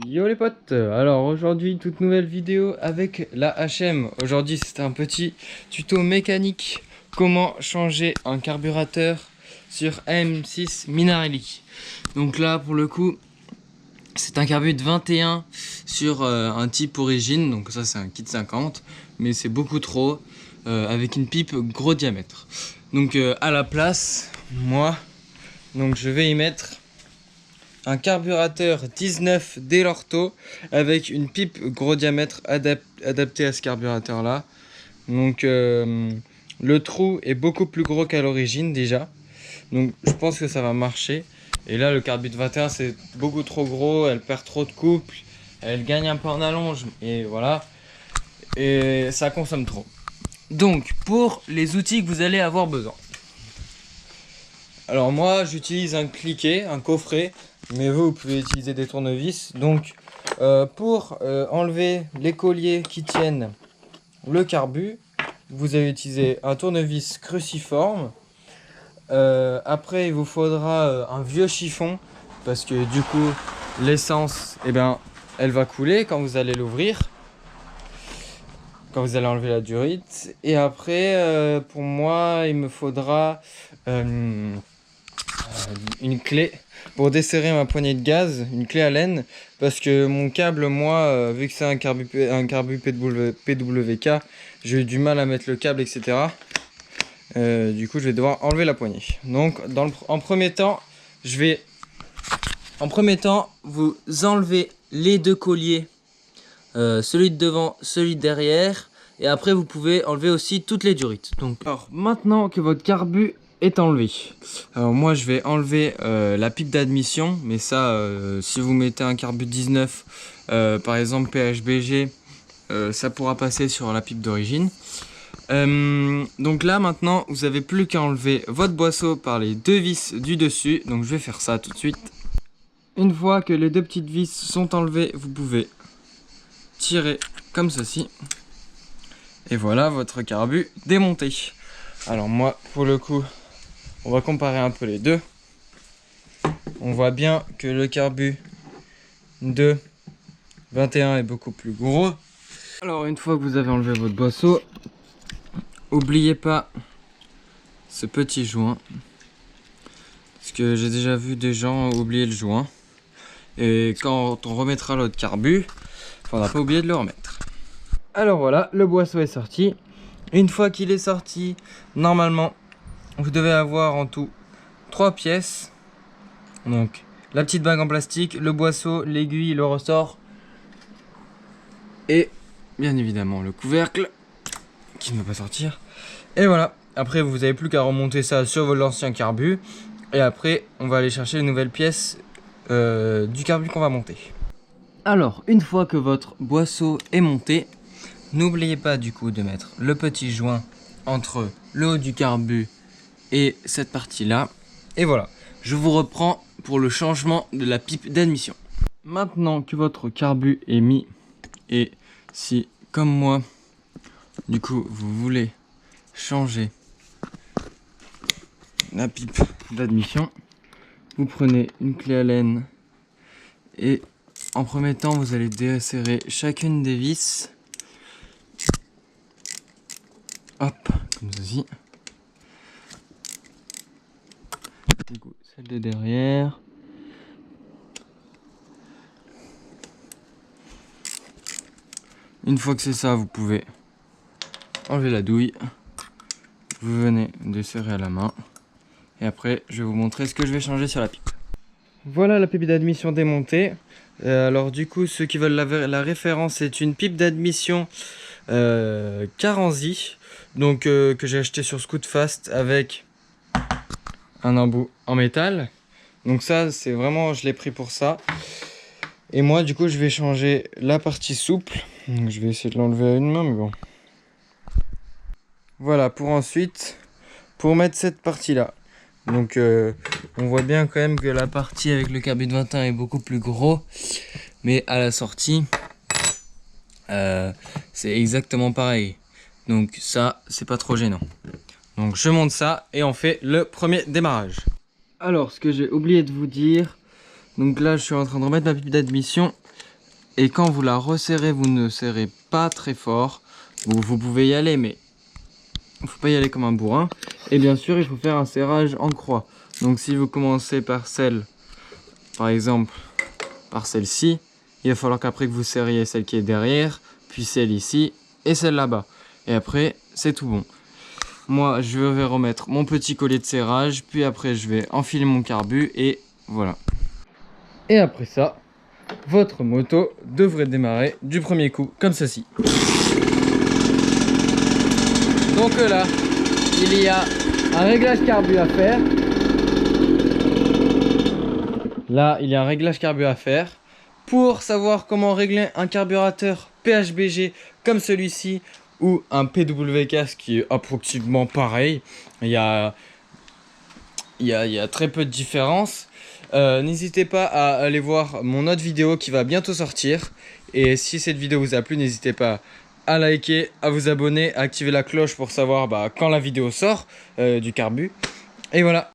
Yo les potes, alors aujourd'hui toute nouvelle vidéo avec la HM. Aujourd'hui c'est un petit tuto mécanique, comment changer un carburateur sur AM6 Minarelli. Donc là pour le coup c'est un carbu de 21 sur un type origine, donc ça c'est un kit 50, mais c'est beaucoup trop avec une pipe gros diamètre. Donc à la place, moi, donc je vais y mettre un carburateur 19 Delorto avec une pipe gros diamètre adaptée à ce carburateur là. Donc le trou est beaucoup plus gros qu'à l'origine déjà, donc je pense que ça va marcher. Et là le carbu de 21 c'est beaucoup trop gros, elle perd trop de couple, elle gagne un peu en allonge et voilà, et ça consomme trop. Donc pour les outils que vous allez avoir besoin, alors moi j'utilise un cliquet, un coffret, mais vous pouvez utiliser des tournevis. Donc pour enlever les colliers qui tiennent le carbu, vous allez utiliser un tournevis cruciforme. Après il vous faudra un vieux chiffon, parce que du coup l'essence, elle va couler quand vous allez l'ouvrir, quand vous allez enlever la durite. Et après pour moi il me faudra une clé pour desserrer ma poignée de gaz, une clé Allen, parce que mon câble, moi, vu que c'est un carbu PWK, j'ai eu du mal à mettre le câble, etc. Du coup je vais devoir enlever la poignée. Donc en premier temps vous enlevez les deux colliers, celui de devant, celui de derrière, et après vous pouvez enlever aussi toutes les durites. Donc alors maintenant que votre carbu est enlevé, alors moi je vais enlever la pipe d'admission, mais ça si vous mettez un carbu 19 par exemple PHBG, ça pourra passer sur la pipe d'origine. Donc là maintenant vous avez plus qu'à enlever votre boisseau par les deux vis du dessus, donc je vais faire ça tout de suite. Une fois que les deux petites vis sont enlevées, vous pouvez tirer comme ceci, et voilà votre carbu démonté. Alors moi pour le coup on va comparer un peu les deux. On voit bien que le carbu de 21 est beaucoup plus gros. Alors une fois que vous avez enlevé votre boisseau, n'oubliez pas ce petit joint, parce que j'ai déjà vu des gens oublier le joint, et quand on remettra l'autre carbu, il faudra pas oublier de le remettre. Alors voilà, le boisseau est sorti. Une fois qu'il est sorti, normalement vous devez avoir en tout 3 pièces. Donc la petite bague en plastique, le boisseau, l'aiguille, le ressort et bien évidemment le couvercle qui ne va pas sortir. Et voilà, après vous n'avez plus qu'à remonter ça sur l'ancien carbu, et après on va aller chercher les nouvelles pièces du carbu qu'on va monter. Alors une fois que votre boisseau est monté, n'oubliez pas du coup de mettre le petit joint entre le haut du carbu et cette partie là, et voilà, je vous reprends pour le changement de la pipe d'admission. Maintenant que votre carbu est mis, et si comme moi du coup vous voulez changer la pipe d'admission, vous prenez une clé Allen et en premier temps vous allez desserrer chacune des vis, hop, comme ceci. Du coup, celle de derrière. Une fois que c'est ça, vous pouvez enlever la douille. Vous venez de serrer à la main. Et après, je vais vous montrer ce que je vais changer sur la pipe. Voilà la pipe d'admission démontée. Alors du coup, ceux qui veulent la référence, c'est une pipe d'admission Carenzi. Donc que j'ai acheté sur Scootfast avec un embout en métal. Donc ça c'est vraiment, je l'ai pris pour ça. Et moi du coup je vais changer la partie souple. Donc, je vais essayer de l'enlever à une main, mais bon. Voilà, pour ensuite pour mettre cette partie là. Donc on voit bien quand même que la partie avec le carbu de 21 est beaucoup plus gros, mais à la sortie c'est exactement pareil. Donc ça c'est pas trop gênant. Donc je monte ça et on fait le premier démarrage. Alors ce que j'ai oublié de vous dire, donc là je suis en train de remettre ma pipe d'admission. Et quand vous la resserrez, vous ne serrez pas très fort. Vous pouvez y aller, mais il ne faut pas y aller comme un bourrin. Et bien sûr, il faut faire un serrage en croix. Donc si vous commencez par celle, par exemple, par celle-ci, il va falloir qu'après que vous serriez celle qui est derrière, puis celle ici et celle là-bas. Et après, c'est tout bon. Moi, je vais remettre mon petit collier de serrage, puis après, je vais enfiler mon carbu et voilà. Et après ça, votre moto devrait démarrer du premier coup, comme ceci. Donc là, il y a un réglage carbu à faire. Là, il y a un réglage carbu à faire. Pour savoir comment régler un carburateur PHBG comme celui-ci ou un PWK, ce qui est approximativement pareil, il y a très peu de différence. N'hésitez pas à aller voir mon autre vidéo qui va bientôt sortir. Et si cette vidéo vous a plu, n'hésitez pas à liker, à vous abonner, à activer la cloche pour savoir quand la vidéo sort du carbu. Et voilà.